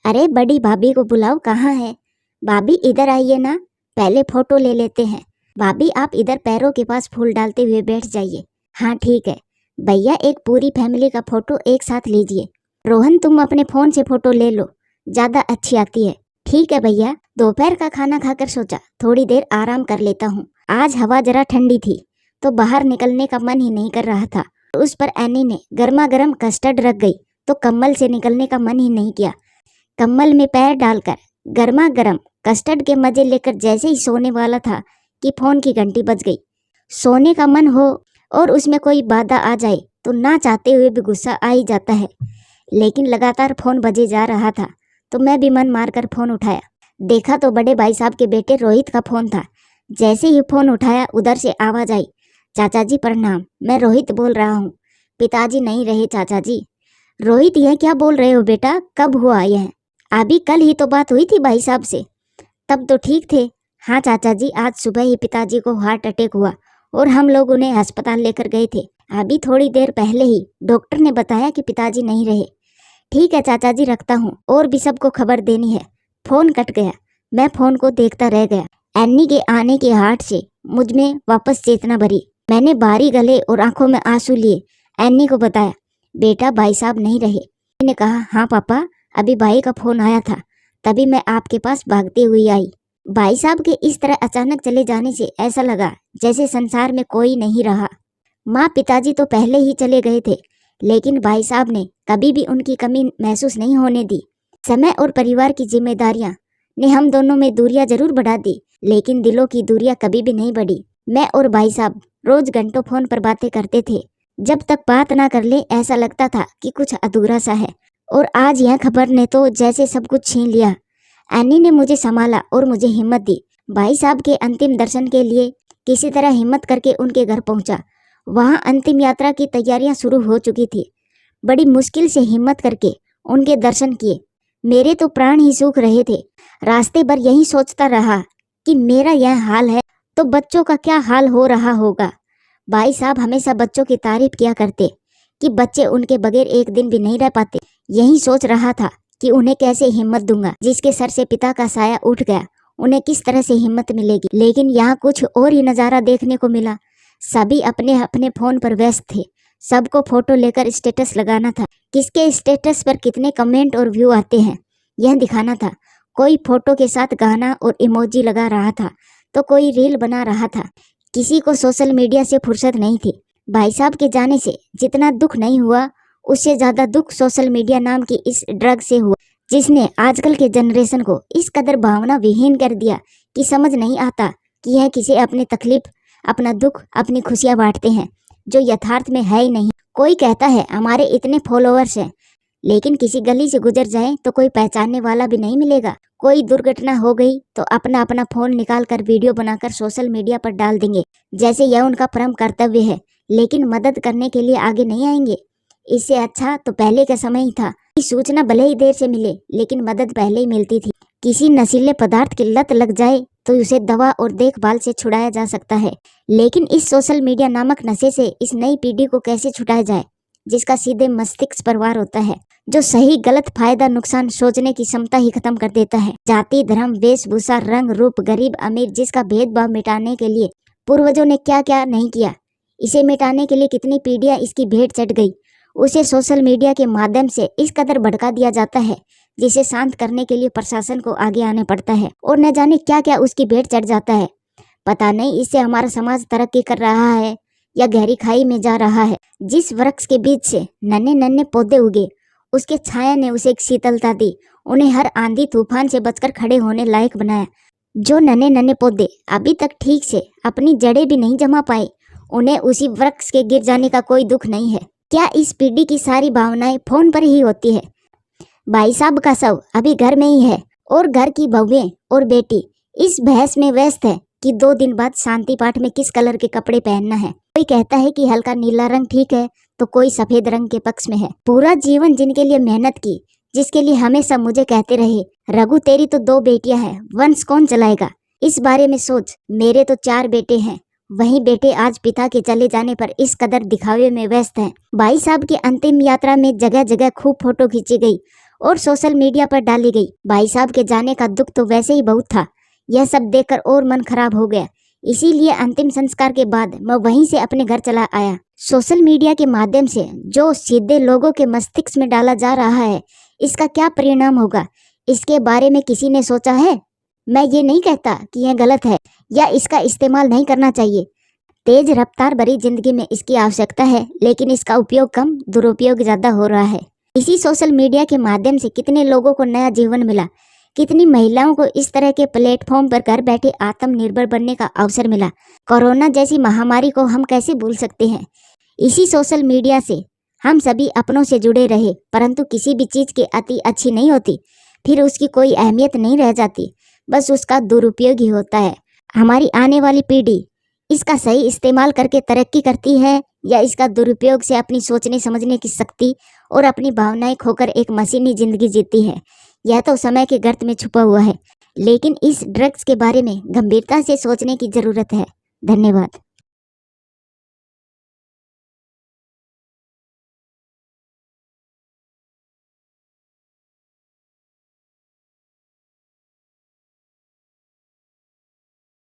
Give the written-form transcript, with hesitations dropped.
अरे बड़ी भाभी को बुलाओ, कहाँ है? भाभी इधर आइए ना, पहले फोटो ले लेते हैं। भाभी आप इधर पैरों के पास फूल डालते हुए बैठ जाइए। हाँ ठीक है भैया, एक पूरी फैमिली का फोटो एक साथ लीजिए। रोहन तुम अपने फोन से फोटो ले लो, ज्यादा अच्छी आती है। ठीक है भैया। दोपहर का खाना खाकर सोचा थोड़ी देर आराम कर लेता हूँ। आज हवा जरा ठंडी थी तो बाहर निकलने का मन ही नहीं कर रहा था। उस पर एनी ने गर्मा गर्म कस्टर्ड रख गई तो कम्बल से निकलने का मन ही नहीं किया। कम्बल में पैर डालकर गर्मा गर्म कस्टर्ड के मजे लेकर जैसे ही सोने वाला था कि फोन की घंटी बज गई। सोने का मन हो और उसमें कोई बाधा आ जाए तो ना चाहते हुए भी गुस्सा आ ही जाता है। लेकिन लगातार फोन बजे जा रहा था तो मैं भी मन मारकर फोन उठाया। देखा तो बड़े भाई साहब के बेटे रोहित का फोन था। जैसे ही फोन उठाया उधर से आवाज आई, चाचा जी प्रणाम, मैं रोहित बोल रहा हूँ। पिताजी नहीं रहे चाचा जी। रोहित यह क्या बोल रहे हो बेटा, कब हुआ यह? अभी कल ही तो बात हुई थी भाई साहब से, तब तो ठीक थे। हाँ चाचा जी, आज सुबह ही पिताजी को हार्ट अटैक हुआ और हम लोग उन्हें अस्पताल लेकर गए थे। अभी थोड़ी देर पहले ही डॉक्टर ने बताया कि पिताजी नहीं रहे। ठीक है चाचा जी, रखता हूँ, और भी सबको खबर देनी है। फोन कट गया। मैं फोन को देखता रह गया। एन्नी के आने के हार्ट से मुझ में वापस चेतना भरी। मैंने बारी गले और आंखों में आंसू लिए एन्नी को बताया, बेटा भाई साहब नहीं रहे। ने कहा, हाँ पापा, अभी भाई का फोन आया था, तभी मैं आपके पास भागते हुए आई। भाई साहब के इस तरह अचानक चले जाने से ऐसा लगा जैसे संसार में कोई नहीं रहा। माँ पिताजी तो पहले ही चले गए थे, लेकिन भाई साहब ने कभी भी उनकी कमी महसूस नहीं होने दी। समय और परिवार की जिम्मेदारियां ने हम दोनों में दूरियां जरूर बढ़ा दी, लेकिन दिलों की दूरियां कभी भी नहीं बढ़ी। मैं और भाई साहब रोज घंटों फोन पर बातें करते थे। जब तक बात ना कर ले ऐसा लगता था कि कुछ अधूरा सा है, और आज यह खबर ने तो जैसे सब कुछ छीन लिया। एनी ने मुझे संभाला और मुझे हिम्मत दी। भाई साहब के अंतिम दर्शन के लिए किसी तरह हिम्मत करके उनके घर पहुंचा। वहां अंतिम यात्रा की तैयारियां शुरू हो चुकी थी। बड़ी मुश्किल से हिम्मत करके उनके दर्शन किए। मेरे तो प्राण ही सूख रहे थे। रास्ते भर यही सोचता रहा कि मेरा यह हाल है तो बच्चों का क्या हाल हो रहा होगा। भाई साहब हमेशा बच्चों की तारीफ किया करते कि बच्चे उनके बगैर एक दिन भी नहीं रह पाते। यही सोच रहा था कि उन्हें कैसे हिम्मत दूंगा। जिसके सर से पिता का साया उठ गया, उन्हें किस तरह से हिम्मत मिलेगी। लेकिन यहाँ कुछ और ही नज़ारा देखने को मिला। सभी अपने अपने फोन पर व्यस्त थे। सबको फोटो लेकर स्टेटस लगाना था। किसके स्टेटस पर कितने कमेंट और व्यू आते हैं यह दिखाना था। कोई फोटो के साथ गाना और इमोजी लगा रहा था तो कोई रील बना रहा था। किसी को सोशल मीडिया से फुर्सत नहीं थी। भाई साहब के जाने से जितना दुख नहीं हुआ, उससे ज्यादा दुख सोशल मीडिया नाम की इस ड्रग से हुआ, जिसने आजकल के जनरेशन को इस कदर भावना विहीन कर दिया कि समझ नहीं आता कि यह किसी अपनी तकलीफ, अपना दुख, अपनी खुशियां बांटते हैं जो यथार्थ में है ही नहीं। कोई कहता है हमारे इतने फॉलोअर्स हैं, लेकिन किसी गली से गुजर जाए तो कोई पहचानने वाला भी नहीं मिलेगा। कोई दुर्घटना हो गई तो अपना अपना फोन निकाल कर वीडियो बनाकर सोशल मीडिया पर डाल देंगे, जैसे यह उनका परम कर्तव्य है, लेकिन मदद करने के लिए आगे नहीं आएंगे। इससे अच्छा तो पहले का समय ही था कि सूचना भले ही देर से मिले लेकिन मदद पहले ही मिलती थी। किसी नशीले पदार्थ की लत लग जाए तो उसे दवा और देखभाल से छुड़ाया जा सकता है, लेकिन इस सोशल मीडिया नामक नशे से इस नई पीढ़ी को कैसे छुड़ाया जाए, जिसका सीधे मस्तिष्क पर वार होता है, जो सही गलत फायदा नुकसान सोचने की क्षमता ही खत्म कर देता है। जाति धर्म वेशभूषा रंग रूप गरीब अमीर, जिसका भेदभाव मिटाने के लिए पूर्वजों ने क्या क्या नहीं किया, इसे मिटाने के लिए कितनी पीढ़ियां इसकी भेंट चढ़ गई, उसे सोशल मीडिया के माध्यम से इस कदर भड़का दिया जाता है जिसे शांत करने के लिए प्रशासन को आगे आने पड़ता है और न जाने क्या क्या उसकी भेंट चढ़ जाता है। पता नहीं इससे हमारा समाज तरक्की कर रहा है या गहरी खाई में जा रहा है। जिस वृक्ष के बीच से नन्हे नन्हे पौधे उगे, उसके छाया ने उसे एक शीतलता दी, उन्हें हर आंधी तूफान से बचकर खड़े होने लायक बनाया। जो नन्हे नन्हे पौधे अभी तक ठीक से अपनी जड़ें भी नहीं जमा पाए, उन्हें उसी वृक्ष के गिर जाने का कोई दुख नहीं है। क्या इस पीढ़ी की सारी भावनाएं फोन पर ही होती है? भाई साहब का शव अभी घर में ही है और घर की बहुएं और बेटी इस बहस में व्यस्त है कि 2 दिन बाद शांति पाठ में किस कलर के कपड़े पहनना है। कोई कहता है कि हल्का नीला रंग ठीक है तो कोई सफेद रंग के पक्ष में है। पूरा जीवन जिनके लिए मेहनत की, जिसके लिए हमेशा मुझे कहते रहे, रघु तेरी तो 2 बेटियां हैं, वंश कौन चलाएगा? इस बारे में सोच। मेरे तो 4 बेटे हैं, वही बेटे आज पिता के चले जाने पर इस कदर दिखावे में व्यस्त हैं। भाई साहब की अंतिम यात्रा में जगह जगह खूब फोटो खींची गई और सोशल मीडिया पर डाली गई। भाई साहब के जाने का दुख तो वैसे ही बहुत था, यह सब देखकर और मन खराब हो गया। इसीलिए अंतिम संस्कार के बाद मैं वहीं से अपने घर चला आया। सोशल मीडिया के माध्यम से जो सीधे लोगों के मस्तिष्क में डाला जा रहा है, इसका क्या परिणाम होगा, इसके बारे में किसी ने सोचा है? मैं ये नहीं कहता कि यह गलत है या इसका इस्तेमाल नहीं करना चाहिए। तेज रफ्तार भरी जिंदगी में इसकी आवश्यकता है, लेकिन इसका उपयोग कम, दुरुपयोग ज्यादा हो रहा है। इसी सोशल मीडिया के माध्यम से कितने लोगों को नया जीवन मिला, कितनी महिलाओं को इस तरह के प्लेटफॉर्म पर घर बैठे आत्मनिर्भर बनने का अवसर मिला। कोरोना जैसी महामारी को हम कैसे भूल सकते हैं। इसी सोशल मीडिया से हम सभी अपनों से जुड़े रहे, परंतु किसी भी चीज़ की अति अच्छी नहीं होती, फिर उसकी कोई अहमियत नहीं रह जाती, बस उसका दुरुपयोग ही होता है। हमारी आने वाली पीढ़ी इसका सही इस्तेमाल करके तरक्की करती है या इसका दुरुपयोग से अपनी सोचने समझने की शक्ति और अपनी भावनाएं खोकर एक मशीनी जिंदगी जीती है। यह तो समय के गर्त में छुपा हुआ है, लेकिन इस ड्रग्स के बारे में गंभीरता से सोचने की जरूरत है। धन्यवाद।